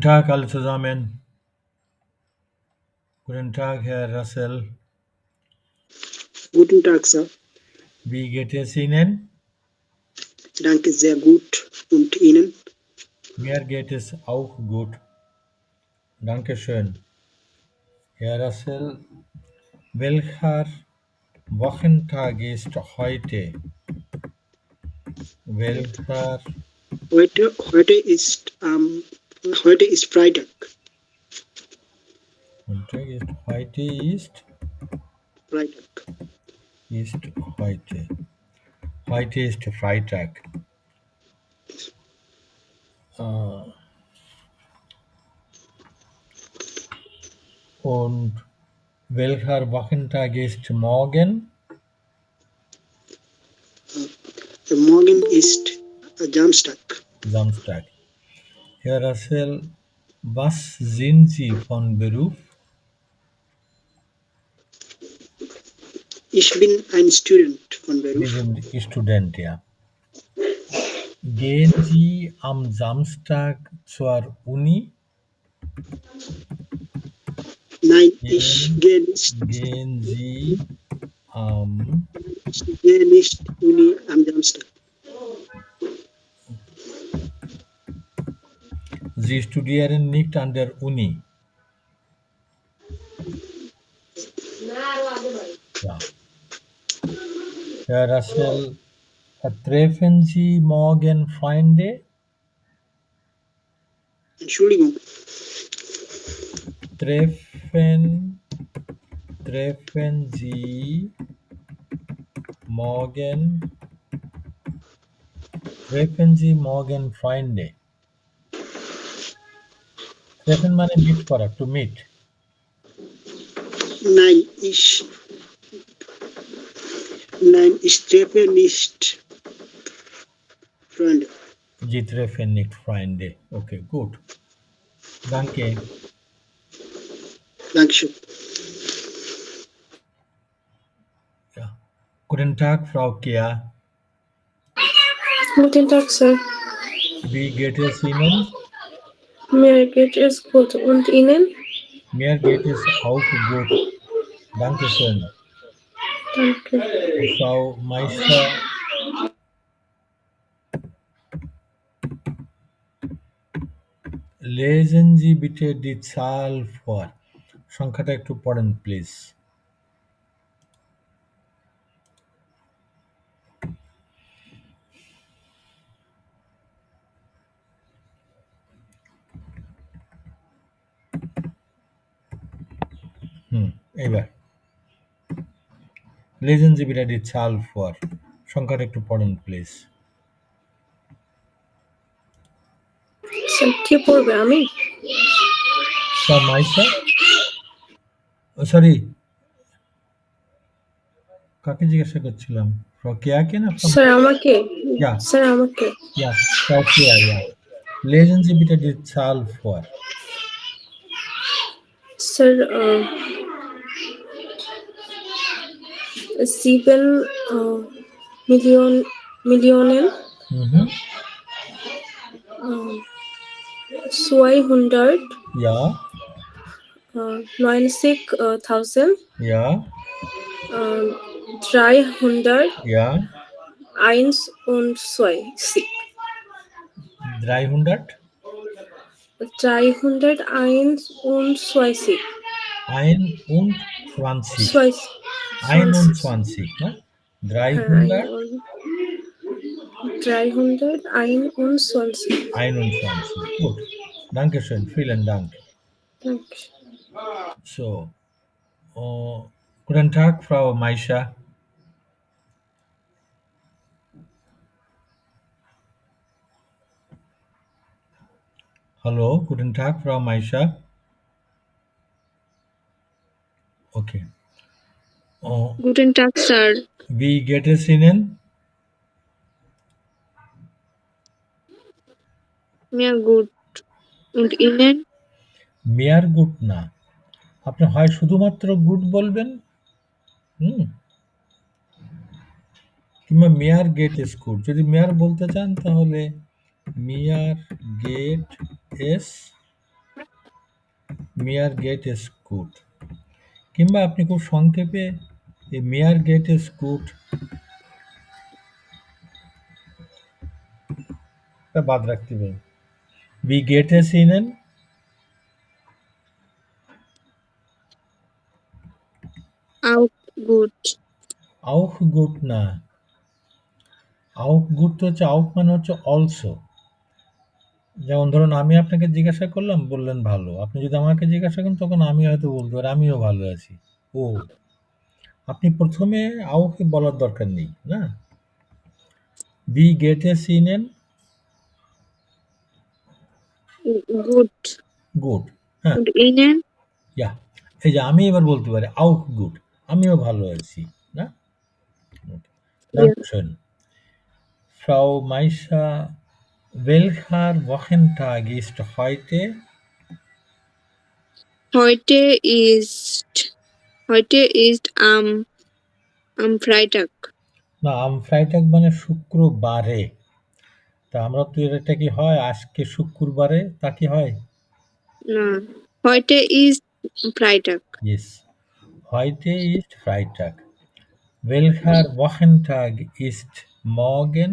Guten Tag alle zusammen. Guten Tag, Herr Russell. Guten Tag, Sir. Wie geht es Ihnen? Danke, sehr gut. Und Ihnen? Mir geht es auch gut. Dankeschön. Herr Russell, welcher Wochentag ist heute? Welcher Heute ist Freitag. Heute ist Freitag. ist heute. Heute ist Freitag. Und welcher Wochentag ist morgen? Morgen ist Samstag. Samstag. Herr Russell, was sind Sie von Beruf? Ich bin ein Student von Sie Beruf. sind Student, ja. Gehen Sie am Samstag zur Uni? Nein, ich gehe nicht. Gehen Sie am Ich gehe nicht Uni am Samstag. Sie studieren nicht an der Uni. Ja. Herr Russell, treffen Sie morgen Freunde? Entschuldigung. Treffen Sie morgen Freunde? Treffen মানে meet করা, to meet. Nein, ich treffe nicht Freunde. Sie treffen nicht Freunde. Okay, gut. Danke. Dankeschön. Ja. Guten Tag, Frau Kea. Guten Tag, Sir. Wie geht es Ihnen? Mir geht es gut. Und Ihnen? Mir geht es auch gut. Dankeschön. Danke. Frau Meister, lesen Sie bitte die Zahl vor. সংখ্যাটা একটু পড়েন please. এইবার lesen Sie bitte die Zahl vor. সংখ্যাটা একটু পড়েন please. Sir কে পড়বে আমি? Frau Meister? Sorry, কাকে জিজ্ঞাসা করছিলাম? Frau Keake না? স্যার আমাকে? Ja, স্যার আমাকে? ja, Frau Kea, ja. Lesen Sie bitte die Zahl vor. Sir 7 Millionen Mhm. 200 Ja, 90.000 ja, 300 ja. 21. 300? 321. 21. 20. 21, ne? হ্যাঁ 300? 321. 21. Gut. Dankeschön. Vielen Dank. Danke. So, guten Tag, Frau Maisha. Hallo, guten Tag, Frau Maisha. Okay. Guten Tag, Sir. Wie geht es Ihnen? Mir gut. Und Ihnen? Mir gut না, আপনি হয় শুধুমাত্র good বলবেন, কিংবা মেয়ার গেট S good. যদি মেয়ার বলতে চান তাহলে মেয়ার গেট এস মেয়ার গেট ইজ গুড, কিংবা আপনি খুব সংক্ষেপে এই মেয়ার গেট ইজ গুড বাদ রাখতে পারেন। বি গেট এস ইনেন Auch gut. আউক গুড না, আউক গুড তো হচ্ছে আউক মানে হচ্ছে অলসো। যেমন ধরুন আমি আপনাকে জিজ্ঞাসা করলাম, বললেন ভালো, আপনি যদি আমাকে জিজ্ঞাসা করেন তখন আমি হয়তো বলতে পারি আমিও ভালো আছি। ও, আপনি প্রথমে আউকে বলার দরকার নেই না। বি গেট এ সিনেন Gut. গুড, হ্যাঁ, Und Ihnen? ইয়া, এই যে আমি এবার বলতে পারি আউক গুড, আমিও ভালো আছি না। Ja. Dankeschön. Frau Meischer, welcher Wochentag ist heute? Heute ist am Freitag. না, am Freitag মানে শুক্রবারে। তা আমরা তো এটা কি হয় আজকে শুক্রবারে, তা কি হয়? Na, heute ist Freitag. Yes. Heute ist Freitag. Welcher Wochentag ist morgen?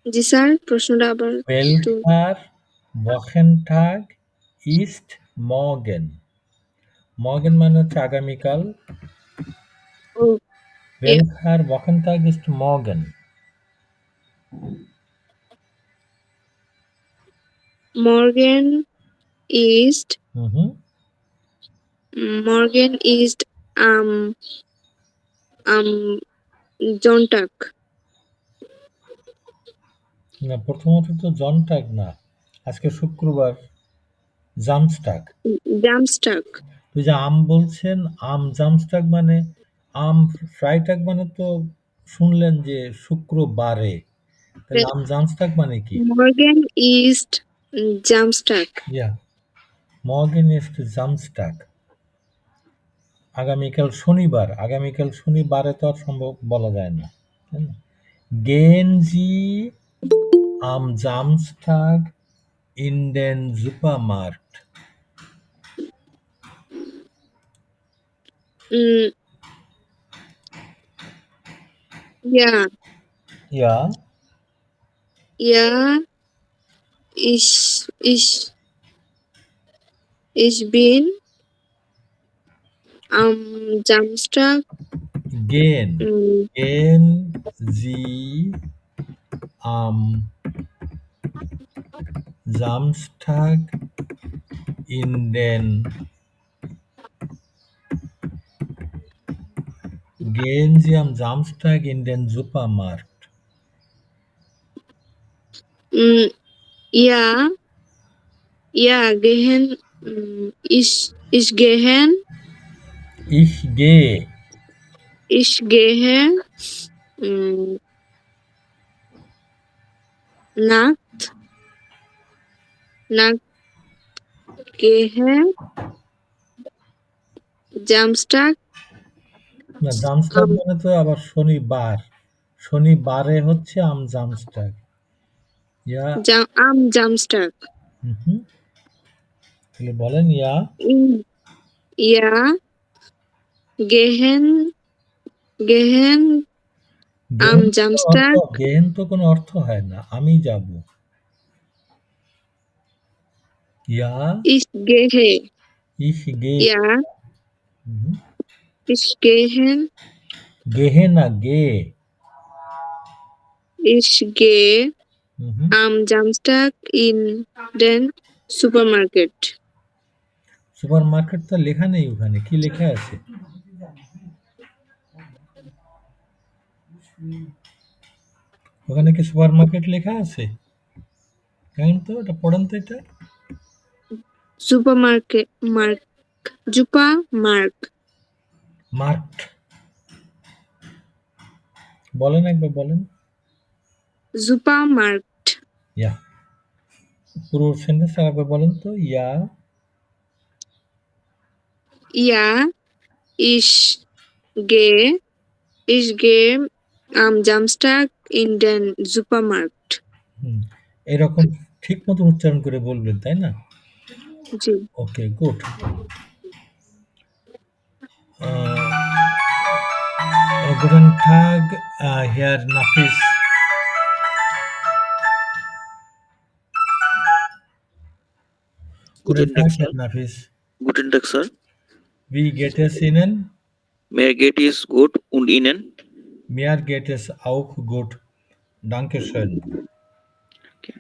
জি স্যার, প্রশ্নটা আবার একটু। Welcher Wochentag ist morgen? Morgen মানে হচ্ছে আগামীকাল। ও, Welcher Wochentag ist morgen? morgen ist Mhm. morgen ist am Sonntag. না, প্রথমত তো জনটাগ না, আজকে শুক্রবার, জামস্টাগ। Samstag. তো যে আম বলছেন, আম জামস্টাগ মানে আম ফ্রাইটাগ মানে তো শুনলেন যে শুক্রবারে, তাহলে আম জামস্টাগ মানে কি? Morgen ist Samstag. ইয়া, মর্গেন ইস্ট জামস্টাগ, আগামীকাল শনিবার। আগামীকাল শনিবারে তো আর সম্ভব বলা যায় না, তাই না? গেন জি আম জামস্টাগ ইন ডেন সুপারমার্ট। Mm, ja, ইয়া, ja, ich bin am Samstag. গেন, mm, গেন জি আম জামস্টাগ ইন ডেন, gehen Sie am Samstag in den Supermarkt? mm, ja, ja, gehen. Ich gehen. Ich gehe. Ich gehe mm, nach gehe Samstag না, জামস্টাগ am মানে তো আবার শনিবার। শনিবারে হচ্ছে আম জামস্টাগ। ইয়া, am Samstag. হুম, তাহলে বলেন ইয়া। Ja, gehen am Samstag. গেহেন তো কোনো অর্থ হয় না, আমি যাব। ইয়া, Ich gehe. ich gehe। Ja, হুম, ich gehe. গেহে না, গে। Ich gehe hmm, am Samstag in den Supermarket. Super market তো লেখা নেই ওখানে, কি লেখা আছে? ওখানে কি সুপার মার্কেট লেখা আছে? জানেন তো, এটা পড়েন তো এটা। Supermarket. Supermarkt. মার্কট বলেন, একবার বলেন। Supermarkt. ইয়া, পুরো সেন্টেন্স আরেকবার বলেন তো। ইয়া, Ja, ich gehe am Samstag in den Supermarkt. হুম, এরকম ঠিক মতন উচ্চারণ করে বলবেন, তাই না? জি। ওকে, good. Guten Tag, Herr Nafis. Guten Guten Tag, Tag, sir. Herr Nafis. Guten Tag, sir. Wie geht es Ihnen? Mir geht es gut und Ihnen? Mir geht es auch gut. Dankeschön. Okay.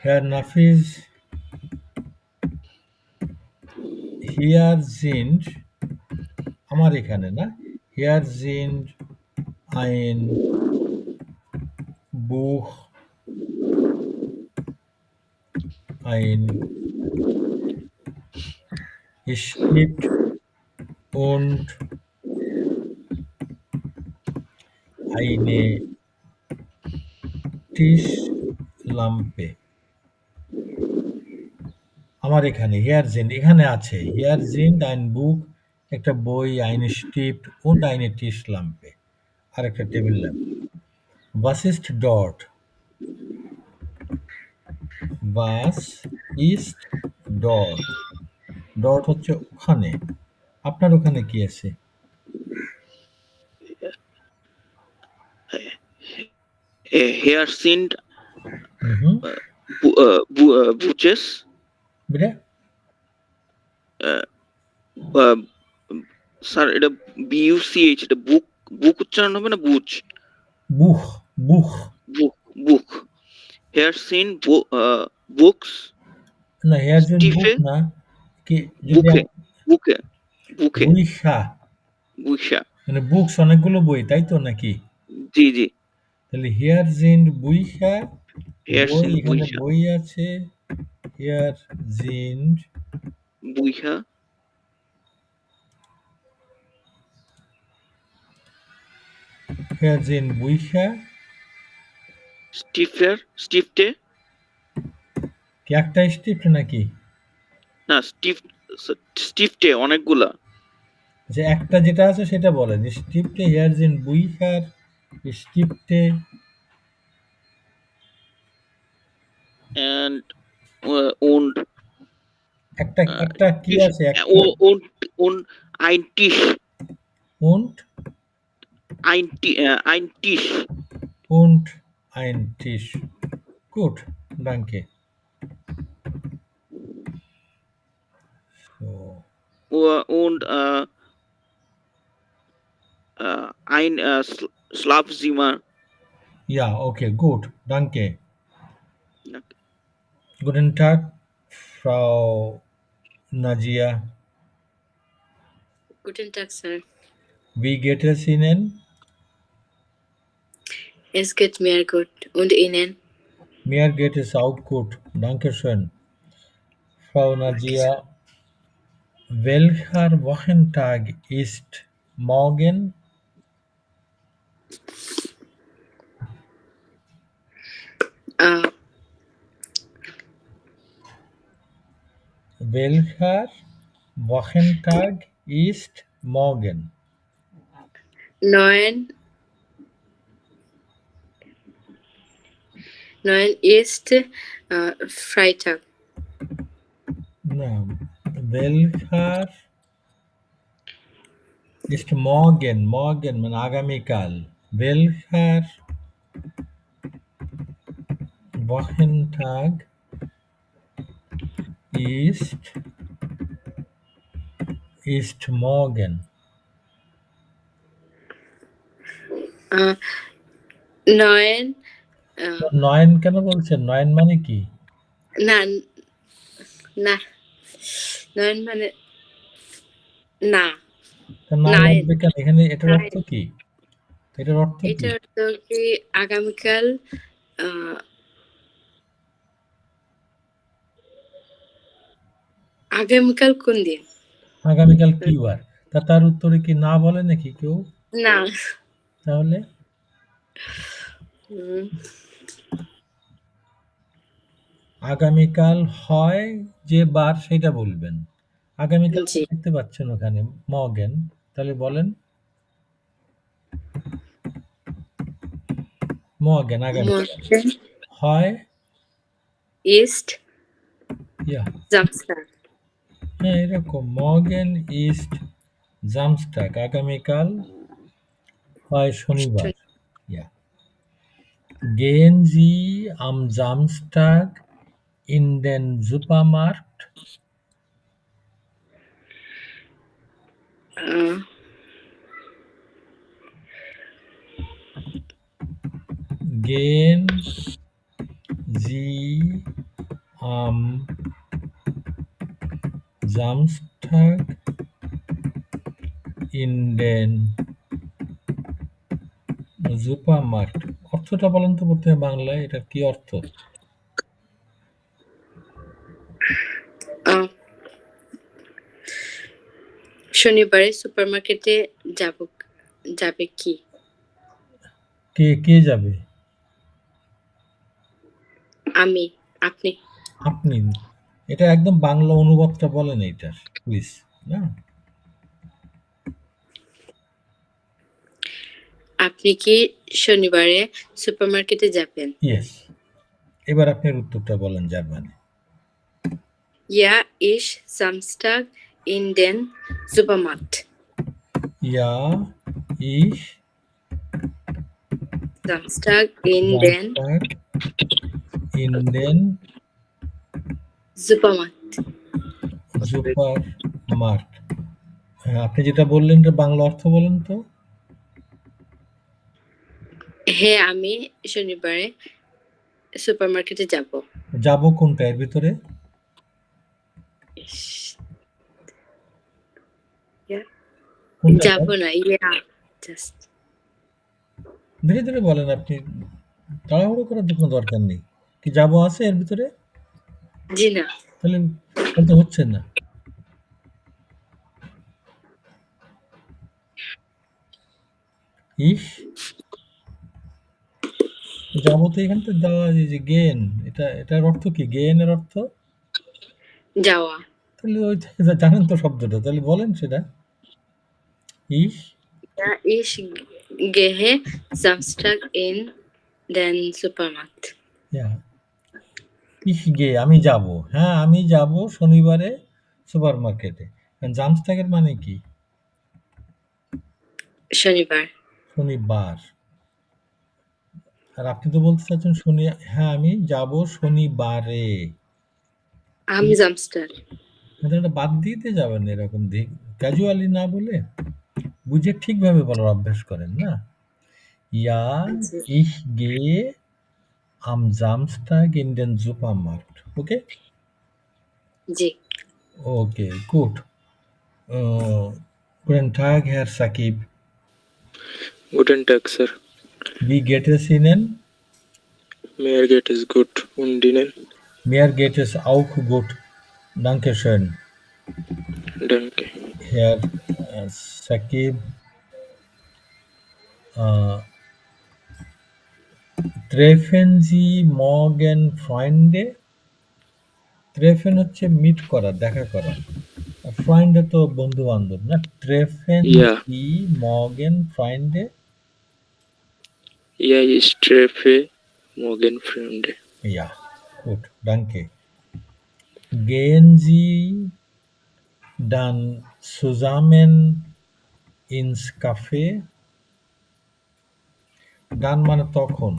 Herr Nafis, hier sind, আমার এখানে না, hier sind ein Buch, ein Stift und eine Tischlampe. আমার এখানে here জিন্ড এখানে আছে here জিন্ড ein Buch, একটা বই, ein Stift und eine Tischlampe, আর একটা table lamp. Was ist dort? Was ist dort? Dort হচ্ছে ওখানে। আপনার ওখানে কি আছে? Hier sind হুম, Buches. বিরে স্যার এটা BUCH, এটা বুক উচ্চারণ হবে না বুচ? বুখ, বুখ বুক। Here sind books. না, হিয়ার জিন্ড বুখ স্টিফে না, কি যদি বুকে বুইখা, বুইসা। মানে বুকস অনেকগুলো বই, তাই তো নাকি? জি। তাহলে হিয়ার জিন্ড বুইখা, Here বই, sind এখানে বই আছে, হিয়ার জিন্ড বুইসা। হিয়ার জিন্ড বুইখা, স্টিফটে কি একটা স্টিফট নাকি? না, স্টিফটে অনেকগুলা। যে একটা যেটা আছে সেটা বলেন, স্টিফটে, হিয়ার জিন্ড বুইখার, স্টিফটে and und একটা একটা কি আছে? একটা und ein Tisch. und Ein Tisch. und ein Tisch. Gut, danke. So, Und ein Schlafzimmer. ja, okay, gut, danke. Guten Tag, Frau Najia. Guten Tag, Sir. Wie geht es Ihnen? Es geht mir gut. Und Ihnen? Mir geht es auch gut. Dankeschön. Frau Najia, welcher Wochentag ist morgen? Welcher Wochentag ist morgen? 9 ist Freitag. Na, welcher ist morgen? Morgen মানে আগামীকাল। Welcher Wochentag ist morgen? 9 9 কেন বলছেন? 9 মানে কি? না 9 মানে না। তা 9 লাগবে কেন? এখানে এটার অর্থ কি? এটার অর্থ কি? এটার অর্থ কি আগামীকাল আগামীকাল কোন দিন? আগামীকাল কি বার? তার উত্তরে কি না বলে নাকি কেউ? না। তাহলে আগামীকাল হয় যে বার সেটা বলবেন। আগামীকাল দেখতে পাচ্ছেন ওখানে মর্গেন, তাহলে বলেন। morgen আগামীকাল morgen হয় ist ইয়া Samstag. হ্যাঁ এরকম morgen ist Samstag আগামীকাল হয় শনিবার ইয়া gehen Sie am Samstag in den Supermarkt Äh, gehen Sie am Samstag in den Supermarkt অর্থটা বলেন তো প্রথমে বাংলায় এটা কি অর্থ äh, শনিবারে সুপারমার্কেটে যাবে কি? কে কে যাবে আমি, আপনি। আপনি এটা একদম বাংলা অনুবাদটা বলেন এইটার প্লিজ না আপনি কি শনিবারে সুপারমার্কেটে যাবেন? ইয়েস এবার আপনার উত্তরটা বলেন Germany Ja, ich Samstag in den Supermarkt. Yeah ich Samstag in den Samstag in den Supermarkt. Supermarkt হ্যাঁ, আপনি যেটা বললেন এটা বাংলা অর্থ বলেন তো হ্যাঁ, আমি শনিবারে সুপারমার্কেটে যাব। যাব কোনটা এর ভিতরে কোনটা যাব না, ইয়া জাস্ট ধীরে ধীরে বলেন আপনি তাড়াহুড়ো করার তো কোনো দরকার নেই কি যাব আছে এর ভিতরে জি না। তাহলে তো হচ্ছে না ইস যাব তো এখান থেকে দেওয়া এই যে গেন এটার অর্থ কি গেন এর অর্থ যাওয়া। তাহলে ওই জানেন তো শব্দটা তাহলে বলেন সেটা ইস Ja, ich gehe Samstag in den Supermarkt. ইয়া ইস গে আমি যাব হ্যাঁ আমি যাব শনিবারে সুপার মার্কেটে জামস্টাগের মানে কি শনিবার। শনিবার আর আপনি তো বলতে চাচ্ছেন হ্যাঁ আমি যাব শনিবারে Am Samstag. এটা বাদ দিতে যাবেন এরকম ক্যাজুয়ালি না বলে বুঝে ঠিকভাবে বলার অভ্যাস করেন না ইয়া ich gehe am Samstag in den Supermarkt okay G. okay gut guten Tag Herr Sakib Guten Tag, Sir. wie geht es Ihnen Mir geht es gut. Und Ihnen? mir geht es auch gut danke schön Danke. Herr Sakib treffen Sie morgen Freunde treffen হচ্ছে meet করা দেখা করা Freunde তো বন্ধু বান্ধব না treffen Ja. Sie morgen Freunde Ja, ich treffe morgen Freunde. ja gut danke gehen Sie dann zusammen ins Café dann মানে তখন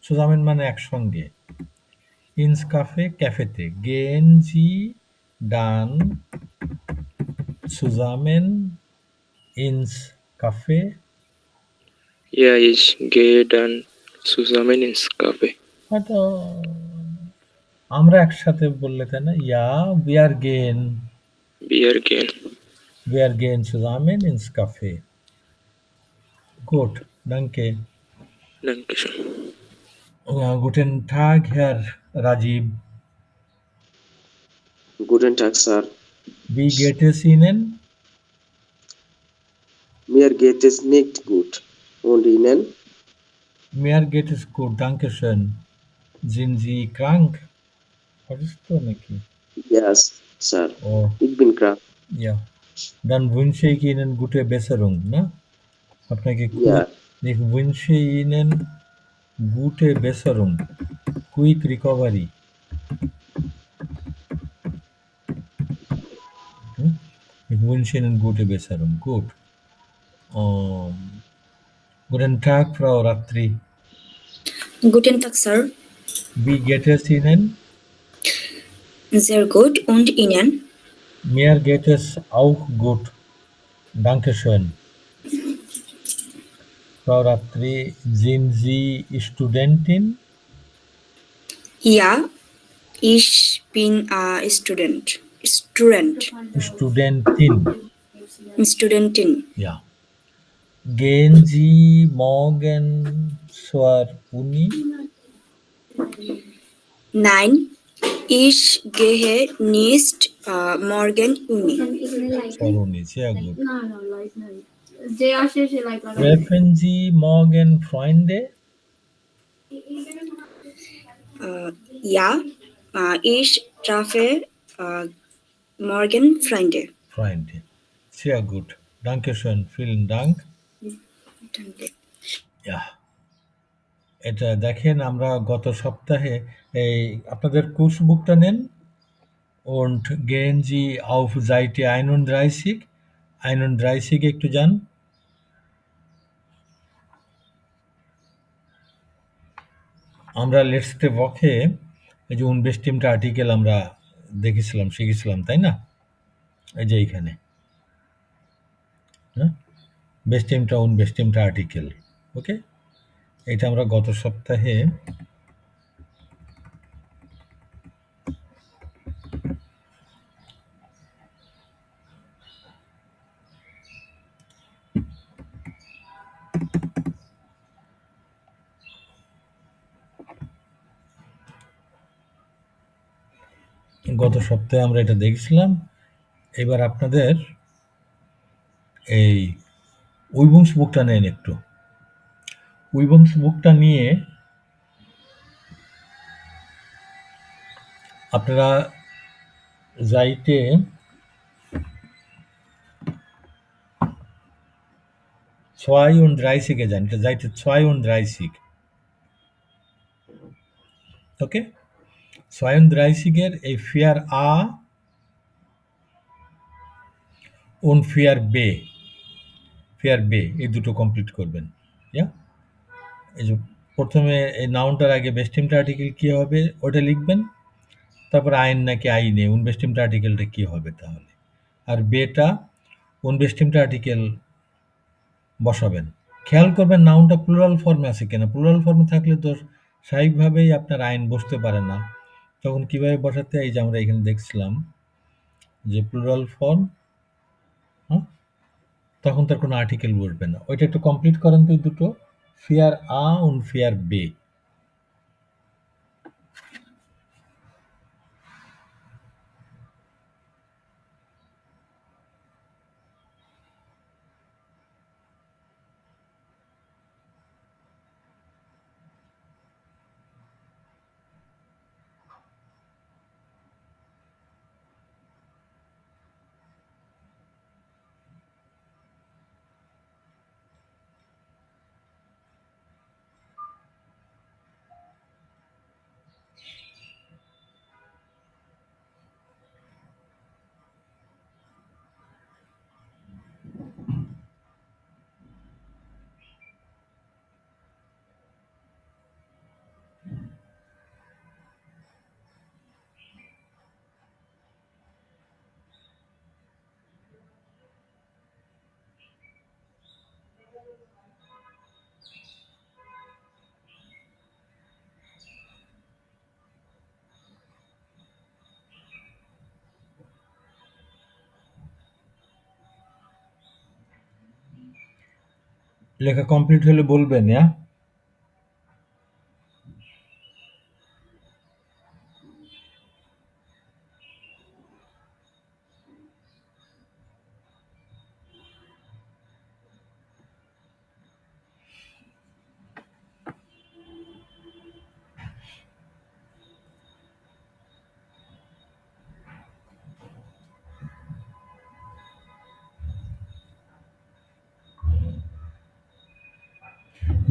zusammen মানে একসঙ্গে ins Café ক্যাফেতে gehen Sie dann zusammen ins Café Ja, ich gehe dann zusammen ins Café. হয়তো আমরা একসাথে বললে তাই না ja wir gehen zusammen ins Café gut danke Dankeschön. guten Tag Herr Rajiv Guten Tag, Sir. wie geht es Ihnen Mir geht es nicht gut. Und Ihnen? mir geht es gut danke schön sind Sie krank Hattest du নাকি Yes, Sir. oh Ich bin krank. ja dann wünsche ich Ihnen gute Besserung ne আপনাকে Ja. ich wünsche Ihnen Gute Besserung. Quick recovery. Ich wünsche Ihnen gute Besserung. Gut. Guten Tag, Frau Ratri. Guten Tag, Sir. Wie geht es Ihnen? Sehr gut. Und Ihnen? Mir geht es auch gut. Dankeschön. Frau Ratri, sind Sie Studentin? Ja, ich bin Student. Studentin. Ja. Gehen Sie morgen zur Uni? Nein, ich gehe nicht morgen Uni. Zur Uni, sehr gut. Treffen Sie morgen Freunde? Ja, ich treffe morgen Freunde. Freunde. Sehr gut. Dankeschön. Vielen Dank. Danke. Ja। এটা দেখেন আমরা গত সপ্তাহে এই আপনাদের course বুকটা নেন und gehen Sie auf Seite 31 31 একটু যান। আমরা letzte Woche এই যে unbestimmte আর্টিকেল আমরা দেখেছিলাম শিখেছিলাম তাই না? এই যে এইখানে হ্যাঁ bestimmte unbestimmte আর্টিকেল ওকে এটা আমরা গত সপ্তাহে আমরা এটা দেখেছিলাম এবার আপনাদের এই উইবুংস বুকটা নেন একটু উইবুংস বুকটা নিয়ে আপনারা যাইতে 32 এ যান এটা যাইতে 32 ওকে 32 এর এই ফিয়ার আ und ফিয়ার বে এই দুটো কমপ্লিট করবেন ইয়া এই যে প্রথমে এই নাউনটার আগে বেস্টিমড আর্টিকেল কি হবে ওটা লিখবেন তারপর আইন নাকি আইনে unbestimmte আর্টিকেলটা কি হবে তাহলে আর বেটা unbestimmte আর্টিকেল বসাবেন খেয়াল করবেন নাউনটা প্লুরাল ফর্মে আছে কিনা প্লুরাল ফর্মে থাকলে তো স্বাভাবিকভাবেই আপনার আইন বসতে পারে না তখন কিভাবে বসাতে এই যে আমরা এখানে দেখছিলাম যে প্লুরাল ফর্ম তখন তার কোনো আর্টিকেল বসবে না ওইটা একটু কমপ্লিট করেন তো দুটো ফিয়ার আ und ফিয়ার বে লেখা কমপ্লিট হলে বলবেন হ্যাঁ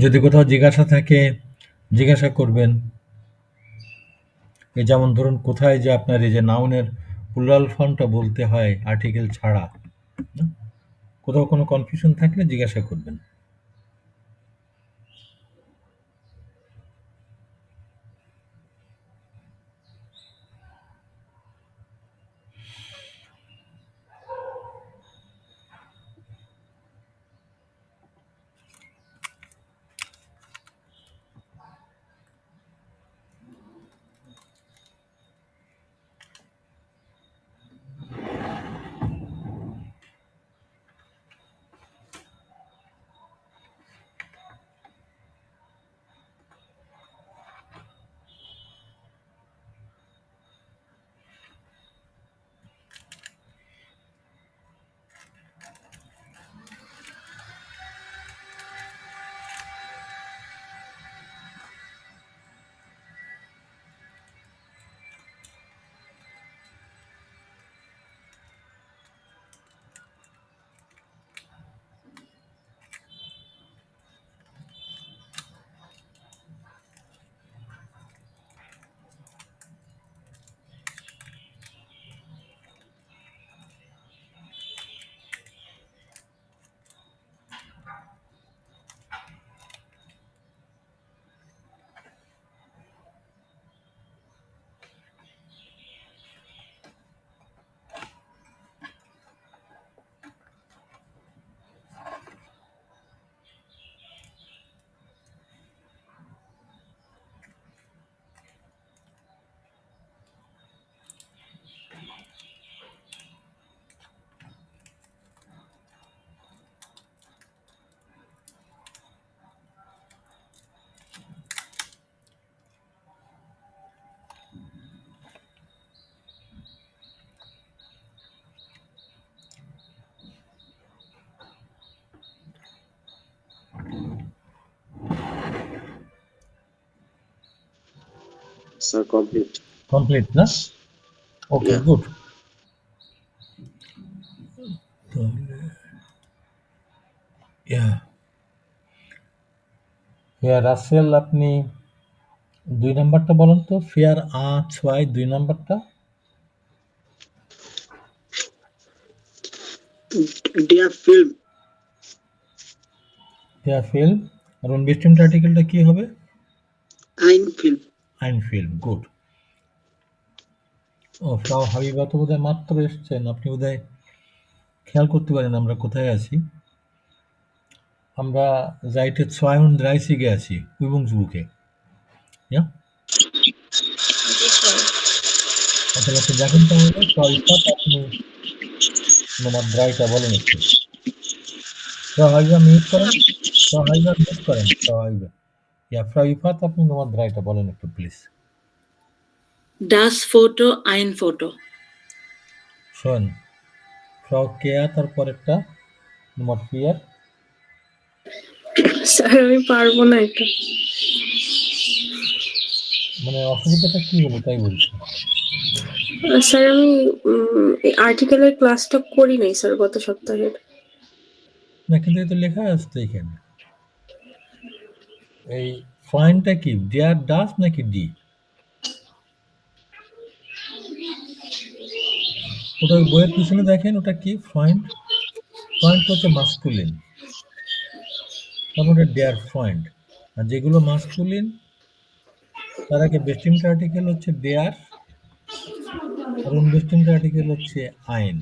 যদি কোথাও জিজ্ঞাসা থাকে জিজ্ঞাসা করবেন। এই যেমন ধরুন কোথায় যে আপনার এই যে নাউনের প্লুরাল ফর্মটা বলতে হয় আর্টিকেল ছাড়া, কোথাও কোনো কনফিউশন থাকলে জিজ্ঞাসা করবেন। Sir, complete. কমপ্লিট না? ওকে, Yeah. গুড। রাসেল, আপনি 2 নাম্বারটা বলেন তো, ফেয়ার ছয় 2 নাম্বারটা। Der Film. ফেয়ার ফিল্ম। আর অনবিস্টিমড আর্টিকেলটা কি হবে? Ein Film. আইন ফিল্ম, গুড। ও, ফ্রাউ হাবিবা তো বোধহয় মাত্র এসছেন, আপনি বোধহয় খেয়াল করতে পারেন আমরা কোথায় আছি। আমরা Seite 32 আছি, Übungsbuche. Ja? তাহলে আপনি দেখেন তাহলে, ফ্রাউ ইফাত আপনি নম্বর 3টা বলেন একটু। ফ্রাউ হাবিবা মিউট করেন, ফ্রাউ হাবিবা মিউট করেন, ফ্রাউ হাবিবা। ফ্রাউ ইফাত আপনি নম্বর 3টা বলেন একটু please. Das Foto ein Foto. শোন, ফ্রাউ কেয়া তারপরেরটা নম্বর 4। স্যার আমি পারবো না এটা। মানে অসুবিধাটা কি হলো তাই বলছি। স্যার আমি আর্টিকেলের ক্লাসটা করি নাই স্যার গত সপ্তাহের। না, কিন্তু এই তো লেখা আছে তো এখানে। এই ফয়েন্টটা কি ডিয়ার ডাস নাকি ডি? ওটা ওই বইয়ের পিছনে দেখেন, ওটা কি ফয়েন্ট? ফয়েন্ট হচ্ছে মাস্কুলিন, তারপরে ডেয়ার ফয়েন্ট। আর যেগুলো মাস্কুলিন তার আগে বেস্টিমড আর্টিকেল হচ্ছে ডেয়ার, আর অনবেস্টিমড আর্টিকেল হচ্ছে আইন।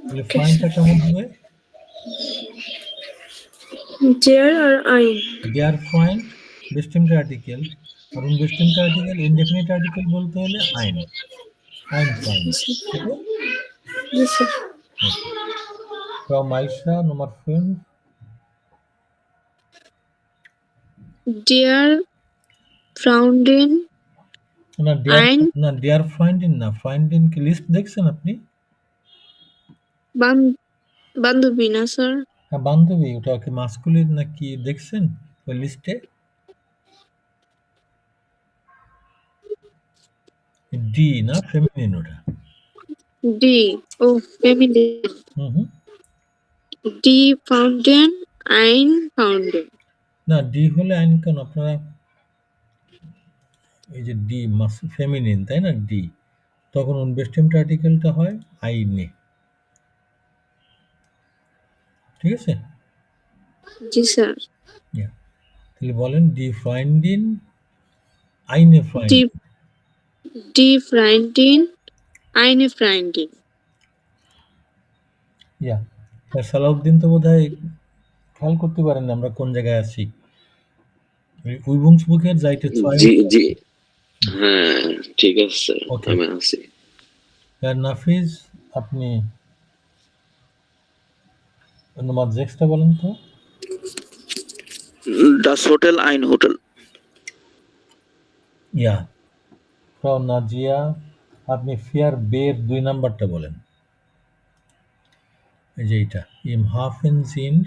তাহলে ফয়েন্টটা কেমন হবে? ডেয়ার আর আইন। ডেয়ার ফয়েন্ট বেস্টিমড আর্টিকেল, আর অনবেস্টিমড আর্টিকেল ইনডেফিনিট আর্টিকেল বলতে হলে আইন, আইন ফয়েন্ট। ওকে, জি স্যার। ফ্রাউ মাইশা নম্বর 5। Der Fraunden না ডিয়ার, ein না ডিয়ার ফ্রেন্ডিন না, ফ্রেন্ডিন কি লিস্ট দেখছেন আপনি? বান্ধবী না স্যার? হ্যাঁ, বান্ধবী। ওটা কি মাস্কুলিন নাকি দেখছেন ওই লিস্টে? ডি না, ফেমিনিন ওটা। Die, oh, feminine. হুম হুম। Die Fountain, ein Fountain. না ডি হলে আইন কেন? আপনারা এই যে ডি ফেমিনিন, তাই না? ডি তখন unbestimmt আর্টিকেলটা হয় আইনে। ঠিক আছে? জি স্যার। Yeah. তাহলে বলেন ডি ফ্রয়েন্ডিন আইনে ফ্রয়েন্ডিন। ডি ফ্রাইন্ডিন আইনে ফ্রাইন্ডিন। ইয়া সালাউদ্দিন তো বোধহয় খেয়াল করতে পারেন না আমরা কোন জায়গায় আছি। উইবুংসবুকের যাইতে জি জি হ্যাঁ ঠিক আছে স্যার, ওকে। আমি আছি। নাফিজ আপনি নম্বর 6টা বলেন তো। Das Hotel ein Hotel. ইয়া ফ্রাউ নাজিয়া আপনি ফিয়ার বের 2 নাম্বারটা বলেন। এই যে এইটা ইম হাফেন সিন্ড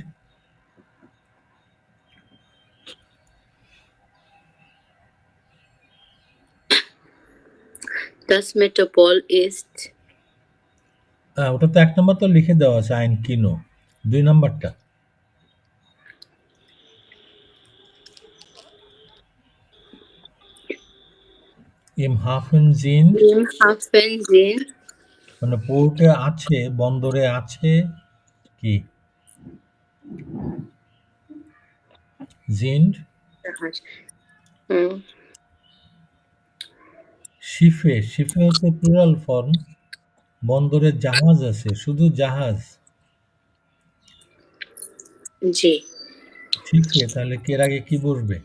Das Metropol ist ওটা তো 1 নাম্বার তো লিখে দেওয়া আছে আইন কিনো। 2 নাম্বারটা ইম হাফেন সিন্ড im Hafen sind মানে পোর্টে আছে, বন্দরে আছে কি জিন্ড। শিফে শিফে হচ্ছে প্লুরাল ফর্ম। বন্দরে জাহাজ আছে, শুধু জাহাজ। জি শিফে তাহলে কি এর আগে কি বসবে?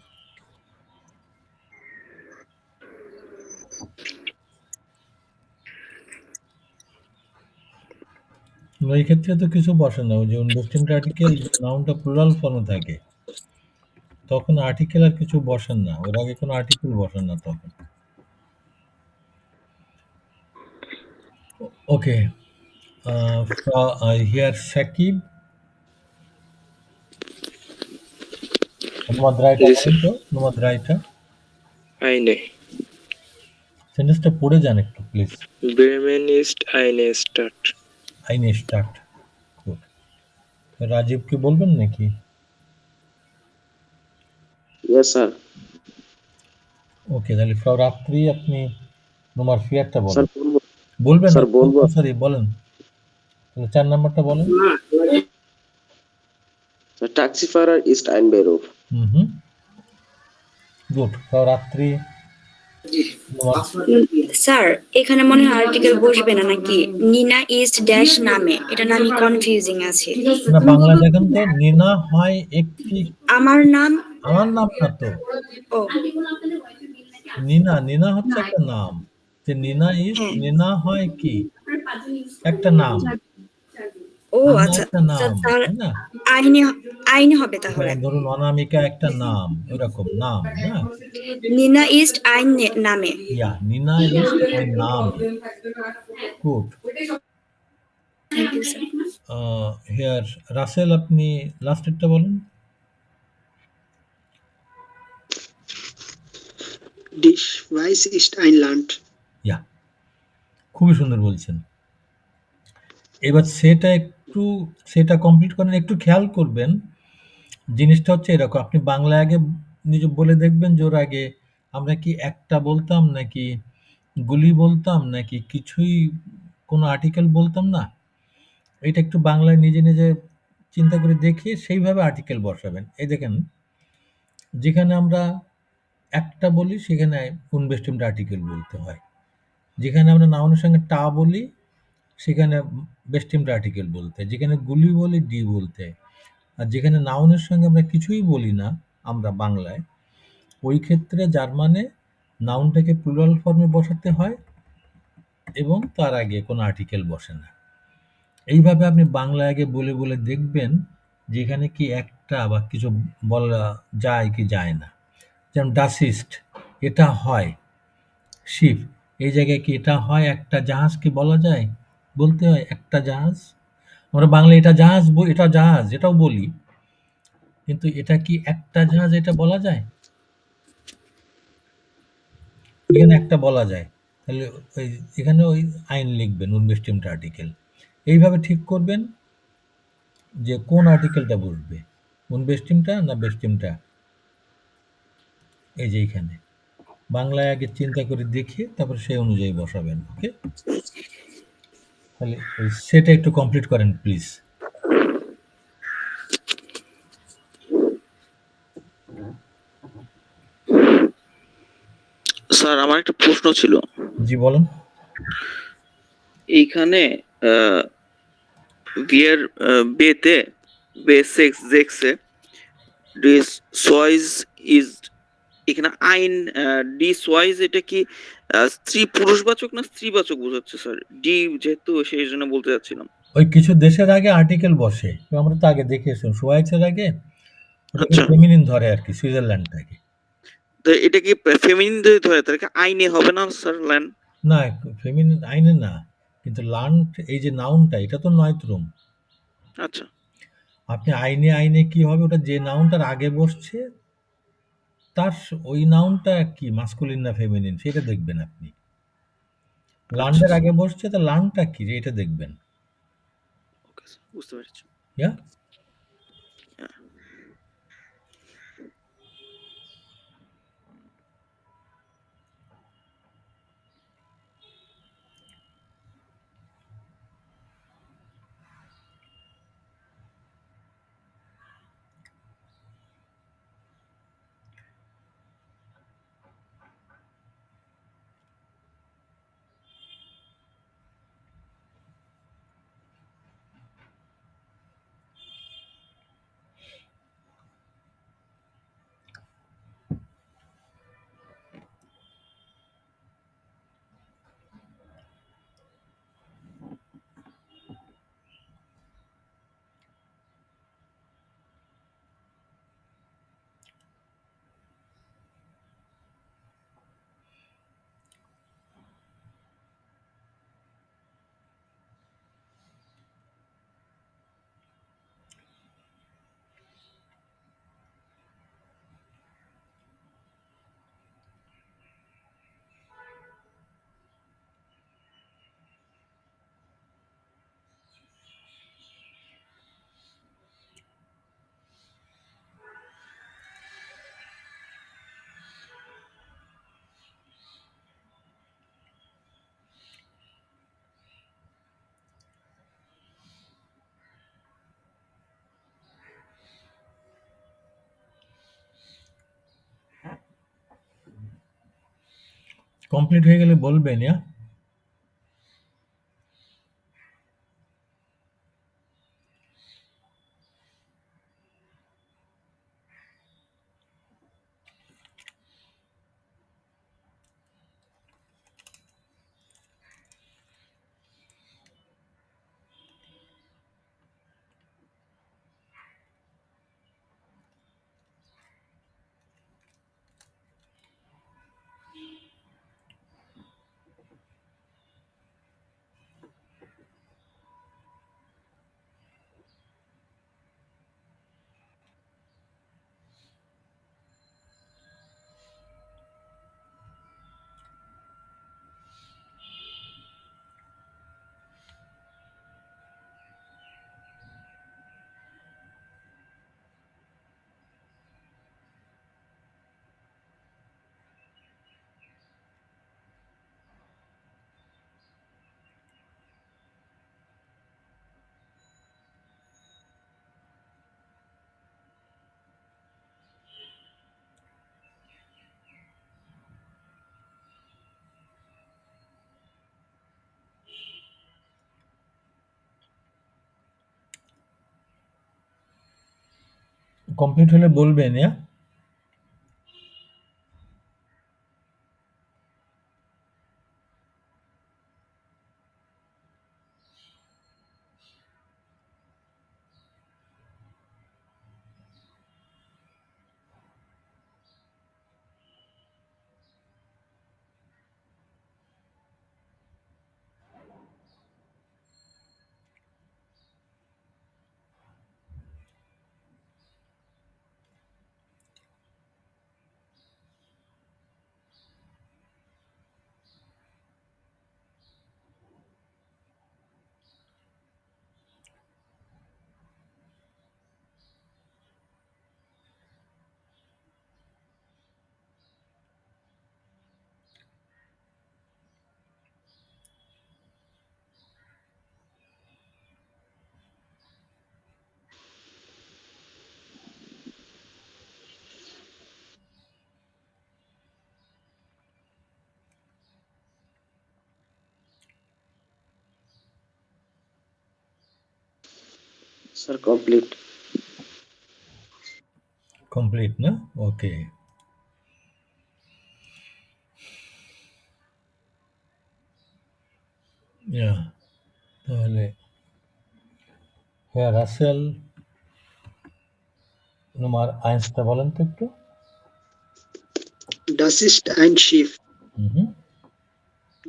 এই ক্ষেত্রে তো কিছু বসে না। ওই যে unbestimmt আর্টিকেল নাউনটা প্লুরাল ফর্মে থাকে তখন আর্টিকেল আর কিছু বসেন না, ওর আগে কোনো আর্টিকেল বসেন না তখন। ওকে হিয়ার সাকিব নোমাদ রায়টা জি স্যার। বলেন তো, নোমাদ রায়টা Eine. সেন্টেন্সটা পড়ে যান একটু please. Bremen ist eine Stadt. আইনে স্টার্ট। গুড। রাজীব কি বলবেন নাকি? Yes, sir. ওকে তাহলে ফ্রাউ রাত্রি আপনি নোমার ফিয়ারটা Sir, বলেন। বলবো। বলবেন স্যার বলবো। সরি বলেন। তাহলে 4 নাম্বারটা বলেন। Sir, Taxifahrer ist ein Beruf. হুম গুড। ফ্রাউ রাত্রি স্যার এখানে মনে হয় আর্টিকেল বসবে না নাকি? নিনা ইস্ট ড্যাশ নামে, এটা না আমি কনফিউজিং আছি। না বাংলা দেখেন তো, নিনা হয় একটি। আমার নাম আমার নাম না তো, ও নিনা নিনা হচ্ছে একটা নাম। যে নিনা ইজ হ্যাঁ। নিনা হয় কি একটা নাম। ও নিনা আচ্ছা একটা নাম, তার তাই না? আইনে আইনে হবে তাহলে। যেমন ধরুন অনামিকা একটা নাম, এরকম নাম না। নিনা ইস্ট আইন নামে। ইয়া নিনা ইজ ein নাম। Good. Thank you sir. Here Russell আপনি লাস্টেরটা বলেন। Die Schweiz ist ein Land. ইয়া খুবই সুন্দর বলছেন। এবার সেটা কমপ্লিট করেন। একটু খেয়াল করবেন জিনিসটা হচ্ছে এরকম, আপনি বাংলা আগে নিজে বলে দেখবেন যে ওর আগে আমরা কি একটা বলতাম নাকি গুলি বলতাম নাকি কিছুই কোনো আর্টিকেল বলতাম না। এটা একটু বাংলায় নিজে নিজে চিন্তা করে দেখিয়ে সেইভাবে আর্টিকেল বসাবেন। এই দেখেন যেখানে আমরা একটা বলি সেখানে unbestimmt আর্টিকেল বলতে হয়। যেখানে আমরা নাউনের সঙ্গে টা বলি সেখানে bestimmt আর্টিকেল বলতে হয়। যেখানে গুলি বলি ডি বলতে হয়। আর যেখানে নাউনের সঙ্গে আমরা কিছুই বলি না আমরা বাংলায়, ওই ক্ষেত্রে জার্মানে নাউনটাকে প্লুরাল ফর্মে বসাতে হয় এবং তার আগে কোনো আর্টিকেল বসে না। এইভাবে আপনি বাংলা আগে বলে বলে দেখবেন যেখানে কি একটা বা কিছু বলা যায় কি যায় না। যেমন ডাসিস্ট এটা হয়, শিপ এই জায়গায় কি এটা হয়, একটা জাহাজ কি বলা যায়? বলতে হয় একটা জাহাজ। আমরা বাংলা এটা জাহাজ এটা জাহাজ এটাও বলি, কিন্তু এটা কি একটা জাহাজ এটা বলা যায়? এখানে একটা বলা যায়। তাহলে ওই এখানে ওই আইন লিখবেন unbestimmt আর্টিকেল। এইভাবে ঠিক করবেন যে কোন আর্টিকেলটা বসবে, unbestimmtটা না bestimmtটা। এই যে এইখানে বাংলায় আগে চিন্তা করে দেখে তারপর সেই অনুযায়ী বসাবেন। ওকে, তাহলে ওই সেটা একটু কমপ্লিট করেন প্লিজ। স্যার আমার একটা প্রশ্ন ছিল। জি বলেন। এইখানে বিয়ের বেতে বে সেক্স জেক্সে ডিস সয়েজ ইজ, এখানে আইন ডিস ওয়াইজ এটা কি স্ত্রী পুরুষবাচক না স্ত্রীবাচক বোঝাচ্ছে স্যার? ডি যেহেতু সেই জন্য বলতে চাচ্ছিলাম। ওই কিছু দেশের আগে আর্টিকেল বসে, তো আমরা তো আগে দেখে এসেছি সোয়াইসের আগে ওটাকে আচ্ছা, ফেমিনিন ধরে আর কি, সুইজারল্যান্ডটাকে। তো এটা কি ফেমিনিন যদি ধরে তাহলে কি আইনে হবে না স্যার ল্যান্ড? না, ফেমিনিন আইনে না, কিন্তু লান্ট এই যে নাউনটা এটা তো নয়ত্রম। আচ্ছা, আপনি আইনে আইনে কি হবে, ওটা যে নাউনটার আগে বসছে তার ওই নাউনটা কি মাস্কুলিন না ফেমিনিন সেটা দেখবেন আপনি। আচ্ছা লান্ডের স্যার, আগে বসছে তো লান্ডটা কি এটা দেখবেন। ওকে স্যার, বুঝতে পেরেছি। ইয়া হ্যাঁ। কমপ্লিট হয়ে গেলে বলবেন। ইয়া কমপ্লিট হলে বলবেন। ইয়া Sir, complete. কমপ্লিট না? ওকে। ইয়া, তাহলে হ্যাঁ রাসেল তোমার আইনসটা বলেন তো একটু। Das ist ein Schiff. হুম।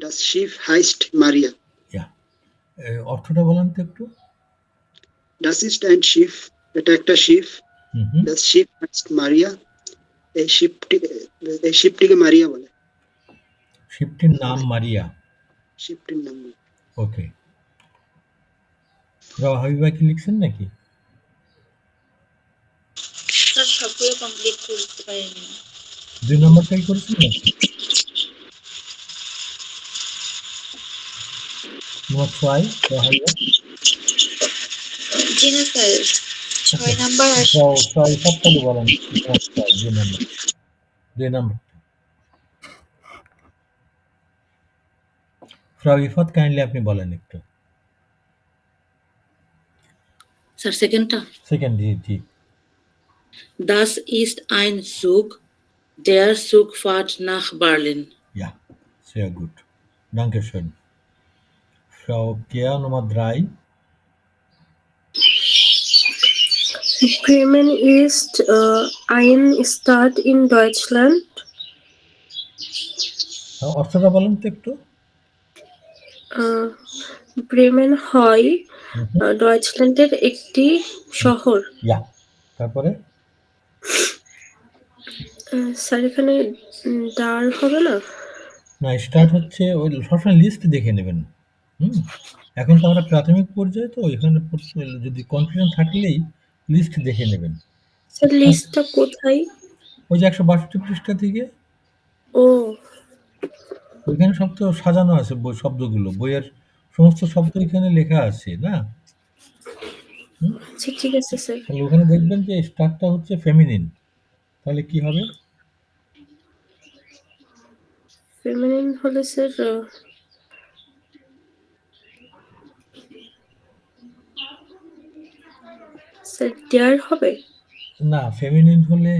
Das Schiff heißt Maria. ইয়া, অর্থটা বলেন তো একটু। Das ist ein Schiff. এটা একটা শিপ। হুম। Das Schiff heißt Maria. এই শিপটিকে মারিয়া বলে। শিপটির নাম মারিয়া। শিপটির নাম। ওকে। হাবিবা কি লিখছেন নাকি? স্যার সবগুলো কমপ্লিট করতে পারিনি। 2 নম্বরটাই করেছেন নাকি? নম্বর 6 হাবিবা। জি না স্যার, 6 নাম্বার আর 6 সবটাই বলেন। 2 নম্বর। 2 নম্বর। ফ্রাউ ইফাত কাইন্ডলি আপনি বলেন একটু। Sir সেকেন্ডটা। Second G. Das ist ein Zug, der Zug fährt nach Berlin. Ja, sehr gut. Dankeschön. Frau Kea Nummer 3. Bremen ist ein Stadt in Deutschland. অর্থটা বলেন তো একটু। ব্রেমেন হয় ডয়েচল্যান্ডের একটি শহর। ইয়া, তারপরে স্যার এখানে ডার হবে না? না, স্টার্ট হচ্ছে ওই সবসময় লিস্ট দেখে নেবেন। এখন তো আমরা প্রাথমিক পর্যায়ে, তো এখানে যদি কনফিউশন থাকলেই লিস্ট দেখে নেবেন। স্যার লিস্টটা কোথায়? ওই যে 162 পৃষ্ঠা থেকে। ও, ওইখানে সব তো সাজানো আছে শব্দগুলো, বইয়ের সমস্ত শব্দ এখানে লেখা আছে না? আচ্ছা ঠিক আছে স্যার। তাহলে ওখানে দেখবেন যে স্টার্টটা হচ্ছে ফেমিনিন, তাহলে কি হবে? ফেমিনিন হলে স্যার দেয়ার হবে না, ফেমিনিন হলে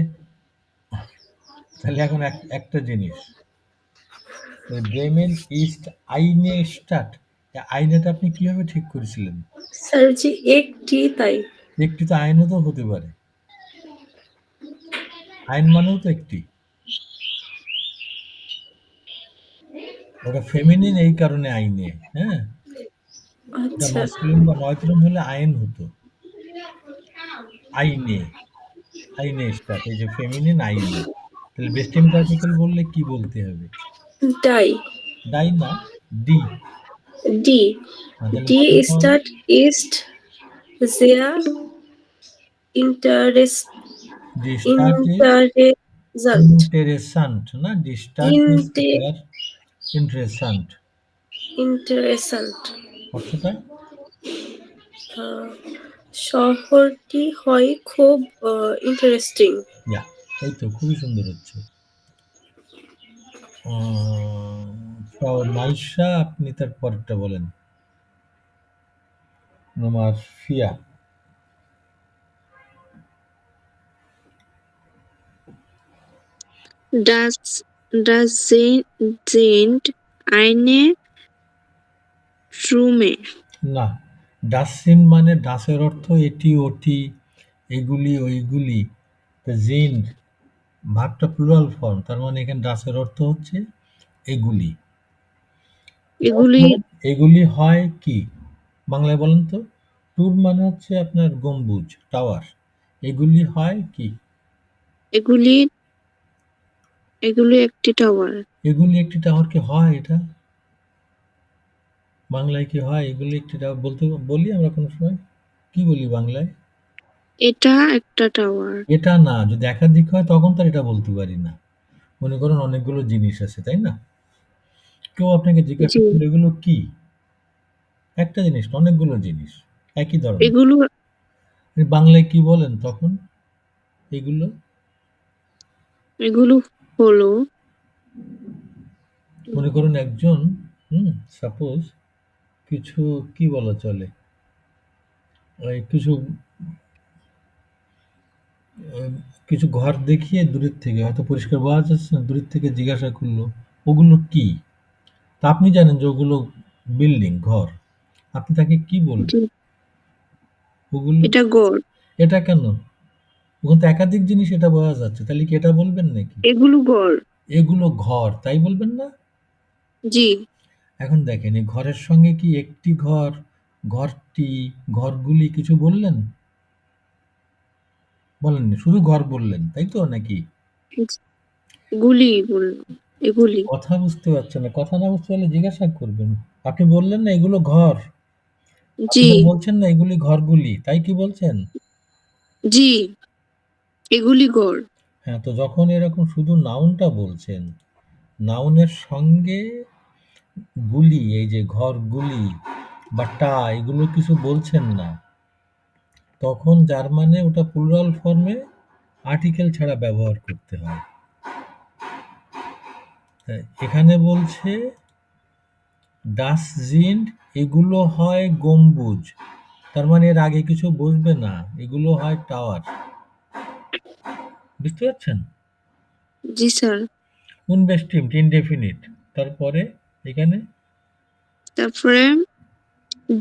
তাহলে এখন একটা জিনিস, ব্রেমেন ইস্ট আইনে স্টার্ট, আইনেটা আপনি কিভাবে ঠিক করেছিলেন? স্যার যে একটি, তাই একটি তো আইনও তো হতে পারে, আইন মানেও তো একটি। ওটা ফেমিনিন এই কারণে আইনে, হ্যাঁ, এটা আচ্ছা মাস্কুলিন বা নয়তরম হলে আইন হতো। আইনে স্টার্ট, এই যে ফেমিনিন আইনে, তাহলে বেস্ট আর্টিকেল বললে কি বলতে হবে? ডাই না, ডি। ডি স্টার্ট ইস্ট জেয়া ইন্টারেসান্ট না, ডি স্টার্ট ইজ দেয়ার ইন্টারেসান্ট। অর্থটা শহরটি হয় খুব ইন্টারেস্টিং। ইয়া, এই তো খুবই সুন্দর হচ্ছে। মাইশা আপনি তার পরেরটা বলেন। নম্বর ফিয়া। Das sind eine Trume. না, ডাসিন মানে ডাসের অর্থ এটি ওটি, এগুলি ওইগুলি। জিন্ড ভাগটা প্লুরাল ফর্ম, তার মানে এখানে ডাসের অর্থ হচ্ছে এগুলি। এগুলি হয় কি বাংলায় বলেন তো? টুর মানে হচ্ছে আপনার গম্বুজ, টাওয়ার। এগুলি হয় কি? এগুলি একটি টাওয়ার। এগুলি একটি টাওয়ার কি হয়? এটা বাংলায় কি হয়? এগুলি একটি টাওয়ার বলতে বলি আমরা কোনো সময়, কি বলি বাংলায়? এটা একটা টাওয়ার। এটা না, যদি একাধিক হয় তখন তো এটা বলতে পারি না। মনে করেন অনেকগুলো জিনিস আছে, তাই না? কেউ আপনাকে জিজ্ঞাসা করলে এগুলো কি, একটা জিনিস না, অনেকগুলো জিনিস একই ধরনের। বাংলায় কি বলেন তখন? এগুলো হলো, মনে করুন একজন সাপোজ কিছু কি বলা চলে, কিছু কিছু ঘর দেখিয়ে দূরের থেকে, হয়তো পরিষ্কার বোঝা যাচ্ছে না, দূরের থেকে জিজ্ঞাসা করলো ওগুলো কি? তা আপনি জানেন যে ওগুলো বিল্ডিং, ঘর। আপনি তাকে কি বলবেন? জি, ওগুলো এটা গড়। এটা কেন? ওখানে তো একাধিক জিনিস, এটা বোঝা যাচ্ছে। তাহলে কি এটা বলবেন নাকি? এগুলো গড়। এগুলো ঘর, তাই বলবেন না? জি, এখন দেখেন, এই ঘরের সঙ্গে কি একটি ঘর, ঘরটি, ঘরগুলি কিছু বললেন? বলেননি, শুধু ঘর বললেন, তাই তো নাকি? গুলি বললো, এগুলি। কথা বুঝতে পারছেন না। কথা না বুঝতে পারলে জিজ্ঞাসা করবেন। আপনি বললেন না এগুলো ঘর, আপনি জি, তো বলছেন না এগুলি ঘরগুলি, তাই কি বলছেন? জি, এগুলি গড়। হ্যাঁ, তো যখন এরকম শুধু নাউনটা বলছেন, নাউনের সঙ্গে গুলি, এই যে ঘরগুলি বা টা, এগুলো কিছু বলছেন না, তখন যার মানে ওটা প্লুরাল ফর্মে আর্টিকেল ছাড়া ব্যবহার করতে হয়। তাই এখানে বলছে ডাস জিন্ড, এগুলো হয় গম্বুজ, তার মানে এর আগে কিছু বসবে না, এগুলো হয় টাওয়ার। বুঝতে পারছেন? জি স্যার। উনবেস্টিমড, ইনডেফিনিট। তারপরে এখানে তারপরে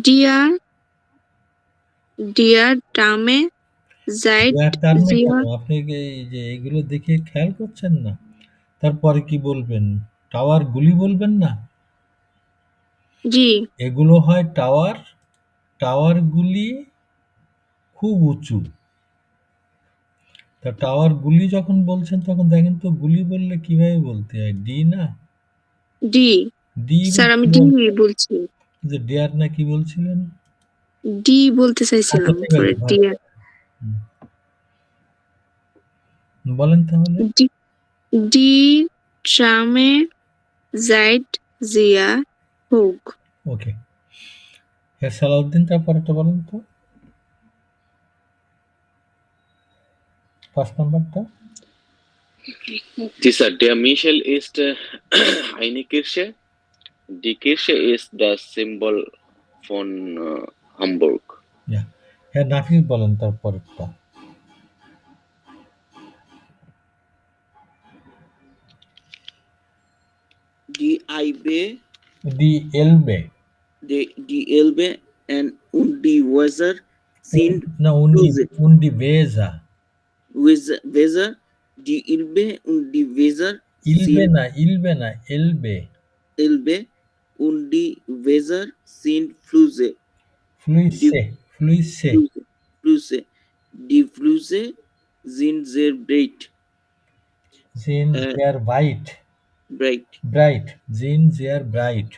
ডিয়ার, ডিয়ার টামে জাইট দেয়ার টার্মে কেন? জিয়া। আপনি কি এই যে এগুলো দেখে খেয়াল করছেন না? তারপরে কি বলবেন? টাওয়ার গুলি বলবেন না? জি, এগুলো হয় টাওয়ার, টাওয়ারগুলি খুব উঁচু। তা টাওয়ারগুলি যখন বলছেন তখন দেখেন তো গুলি বললে কিভাবে বলতে হয়? ডি না? ডি। ডি স্যার আমি কি ডি বলছেন? বলছি, যে ডেয়ার না কি বলছিলেন? ডি বলতে আচ্ছা, চাইছিলাম ঠিক পরে আছে, ভালো। ডিয়ার। হুম। বলেন তাহলে। ডি, ডি ট্রামে জাইট জিয়া হোক। ওকে। এর সালাউদ্দিন, তারপরেরটা বলেন তো, 5 নাম্বারটা। জি sir, der Michel ist eine Kirche. Die Kirche ist das Symbol von Hamburg. হ্যাঁ, নাফিস বলেন তারপরেরটা। Die Eibe, ডি এলবে। die Elbe und die Weser sind না, উন্ডি, Flüsse. উন্ডি বেজা। Weser, die Elbe und die Weser ইলবে sind না, ইলবে না, এলবে। Elbe und die Weser sind Flüsse. Die ফ্লুইসে, ফ্লুইসে। Flüsse, Flüsse. Die Flüsse sind sehr breit. জিন Äh, জিয়ার white, breit. Bright. জিন জিয়ার bright.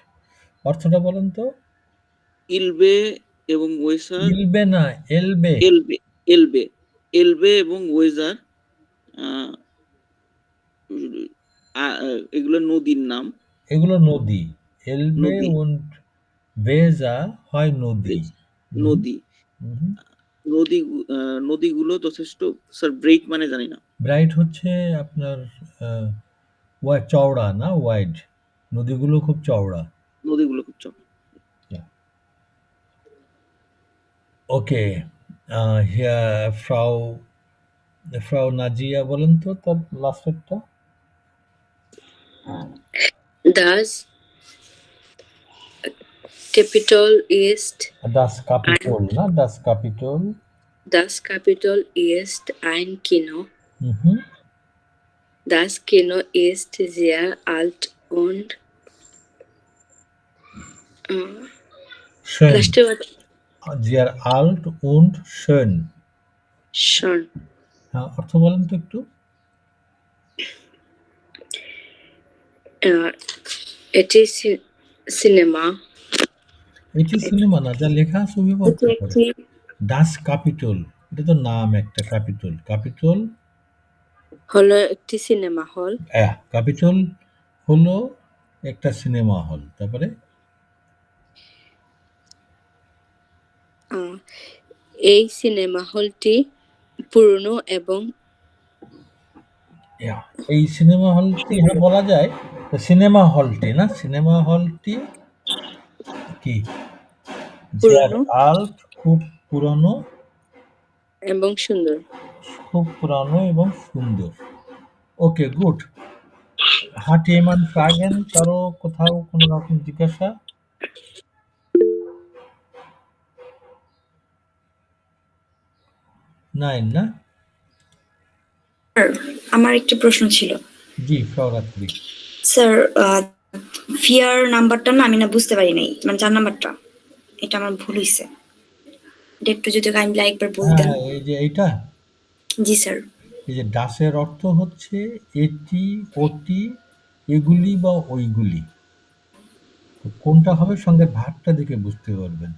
অর্থটা বলেন তো। Elbe এবং ওয়েসার, ইলবে না, এলবে। এলবে, এলবে, এলবে এবং ওয়েজার, আহ, এগুলো নদীর নাম। এগুলো নদী। এলবে নদী, und ভেজা হয় নদী। নদী, হুম। নদী, নদীগুলো যথেষ্ট, স্যার ব্রেক মানে জানি না। ব্রাইট হচ্ছে আপনার চওড়া না, ওয়াইড। নদীগুলো খুব চওড়া। নদীগুলো খুব চক। ওকে, হিয়ার ফ্রাউ, ফ্রাউ নাজিয়া বলেন তো তার লাস্টেরটা। Das capital ist ডাস ক্যাপিটল ein, না, ডাস ক্যাপিটল। das Capital ist ein Kino. হুম। Das Kino ist sehr alt und schön, letzte Wort sehr alt und schön। schon. হ্যাঁ, অর্থ বলেন তো একটু। এটি সিনেমা। এটি সিনেমা না, যা লেখা আছে ওইভাবে এটি অর্থ করে। একটি ডাস ক্যাপিটল, এটা তো নাম একটা, ক্যাপিটল। ক্যাপিটল, হলো একটি সিনেমা হল। ক্যাপিটল হলো একটা সিনেমা হল। তারপরে এই সিনেমা হলটি পুরনো এবং এই সিনেমা হলটি, হ্যাঁ বলা যায়, সিনেমা হলটি না, সিনেমা হলটি কি জিয়ার পুরনো আল্ট, খুব পুরনো এবং সুন্দর। খুব পুরানো এবং সুন্দর। ওকে, গুড। Hat jemand Fragen? কারো কোথাও কোনো রকম জিজ্ঞাসা? Nein, না? স্যার, আমার একটা প্রশ্ন ছিল। জি, ফ্রাউ রাত্রি। স্যার, ফিয়ার নাম্বারটা না আমি না বুঝতে পারি নাই, মানে 4 নাম্বারটা, এটা আমার ভুল হইছে। এটা একটু যদি কাইন্ডলি একবার বলতেন। হ্যাঁ, এই যে এইটা, জি স্যার। এই যে ডাসের অর্থ হচ্ছে এটি, ওটি, এগুলি বা ওইগুলি। তো কোনটা হবে সঙ্গে ভাগটা দেখে বুঝতে পারবেন।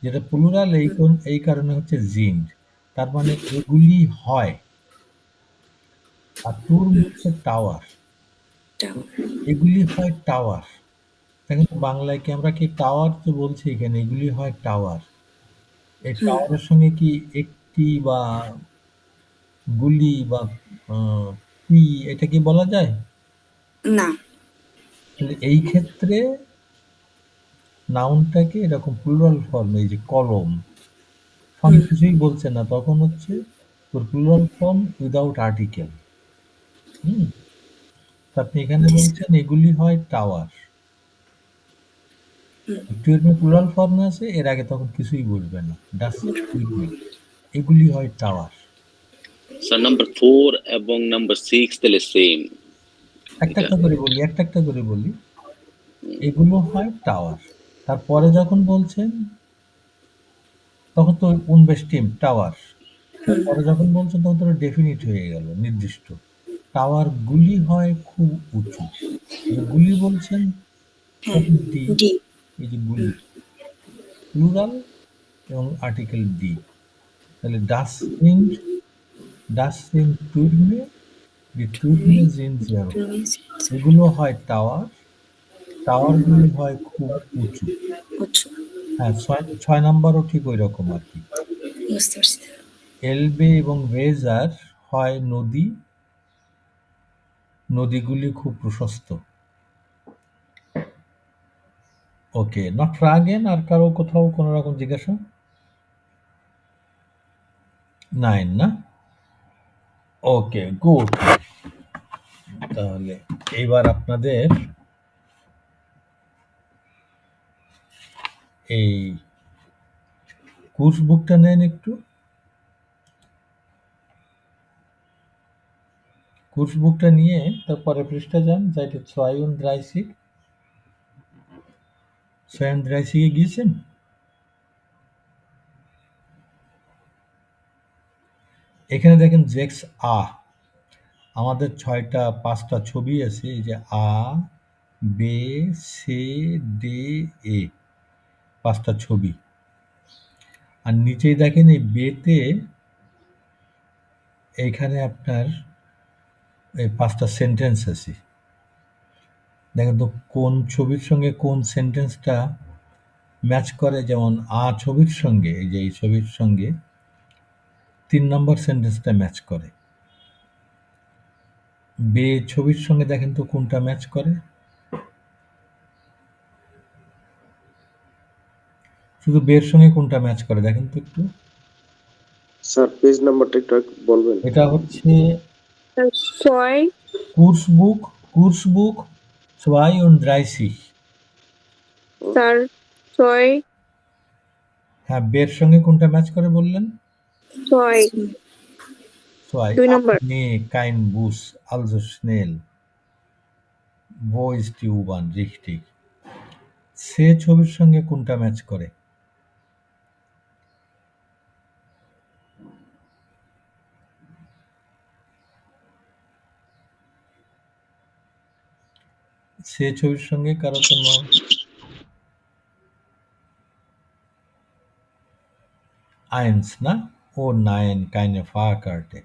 যেটা প্লুরাল এই কারণে হচ্ছে জিন্ড, তার মানে এগুলি হয়। আর টুর্ম হচ্ছে টাওয়ার, এগুলি হয় টাওয়ার। দেখেন তো বাংলায় কি আমরা কি টাওয়ার তো বলছি, এখানে এগুলি হয় টাওয়ার। এই টাওয়ারের সঙ্গে কি একটি বা গুলি বা কি এটা কি বলা যায়? না। তাহলে এই ক্ষেত্রে নাউনটাকে এরকম প্লুরাল ফর্মে, এই যে কলম, সঙ্গে কিছুই বলছে না, তখন হচ্ছে প্লুরাল ফর্ম উইদাউট আর্টিকেল। আপনি এখানে বলছেন এগুলি হয় টাওয়ার, একটু প্লুরাল ফর্মে আছে, এর আগে তখন কিছুই বলবে না। এগুলি হয় টাওয়ার। স্যার নাম্বার 4 এবং নাম্বার 6 তাহলে সেম। একটা একটা করে বলি। এগুলো হয় টাওয়ার। তারপরে যখন বলছেন তখন তো উনবেস্টিম টাওয়ার। তারপরে যখন বলছেন তখন তো ডেফিনিট হয়ে গেল, নির্দিষ্ট। টাওয়ার গুলি হয় খুব উঁচু। গুলি বলছেন ডি, এই যে গুলি প্লুরাল এবং আর্টিকেল ডি। তাহলে das sind Türme, die Türme sind sehr hoch। এগুলো হয় টাওয়ার, টাওয়ারগুলি হয় খুব উঁচু। হ্যাঁ, 6 নাম্বারও ঠিক ওই রকম আর কি। এলবে এবং ভেজার হয় নদী, নদীগুলি খুব প্রশস্ত। ওকে, নট ফ্রাগেন। আর কারো কোথাও কোনো রকম জিজ্ঞাসা? 9 না? ওকে, গুড। তাহলে এইবার আপনাদের এই কোর্স বুকটা নেন একটু। কোর্স বুকটা নিয়ে তারপরে পৃষ্ঠা যান, যাইতে 32 32 গিয়েছেন। এখানে দেখেন জেক্স আ, আমাদের 5টা ছবি আছে, এই যে আ, বে, সে, ডে, এ, 5টা ছবি। আর নিচেই দেখেন এই বেতে এইখানে আপনার এই 5টা সেন্টেন্স আছে। দেখেন তো কোন ছবির সঙ্গে কোন সেন্টেন্সটা ম্যাচ করে। যেমন আ ছবির সঙ্গে, এই যে এই ছবির সঙ্গে 3 নম্বর সেন্টেন্সটা ম্যাচ করে। বে ছবির সঙ্গে দেখেন তো কোনটা ম্যাচ করে। শুধু বের সঙ্গে কোনটা ম্যাচ করে দেখেন তো একটু। স্যার পেজ নাম্বারটা একটু বলবেন? এটা হচ্ছে 6 Kursbuch 32। স্যার 6 হ্যাঁ, বের সঙ্গে কোনটা ম্যাচ করে বললেন? 6 2 নম্বর। Nee, kein Bus, also schnell. Wo ist die U-Bahn? richtig। সে ছবির সঙ্গে কোনটা ম্যাচ করে? সে ছবির সঙ্গে কারো কোনো আইন্স না? ও নাইন, keine Fahrkarte।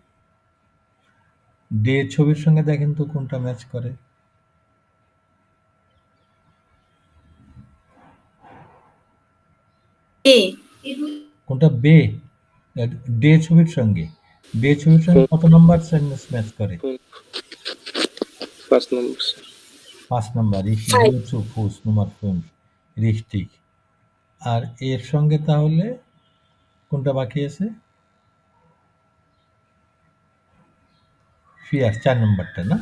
ডে ছবির সঙ্গে দেখেন তো কোনটা ম্যাচ করে। কোনটা? বে। ডে ছবির সঙ্গে, ডে ছবির সঙ্গে কত নম্বর সেন্টেন্স ম্যাচ করে? 5 নম্বর। 5 number. Ich gehe zu Fuß, Nummer 5। richtig। আর এর সঙ্গে তাহলে কোনটা বাকি আছে? ফিয়ার 4 নম্বরটা না?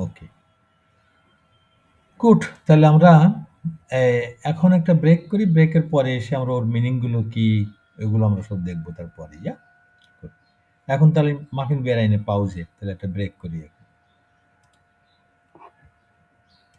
ওকে। গুড। তাহলে আমরা এখন একটা ব্রেক করি। ব্রেকের পরে এসে আমরা ওর মিনিংগুলো কি এগুলো আমরা সব দেখব তারপরে। এখন তাহলে মাফিন বের আইনে পাউজে তাহলে একটা ব্রেক করি।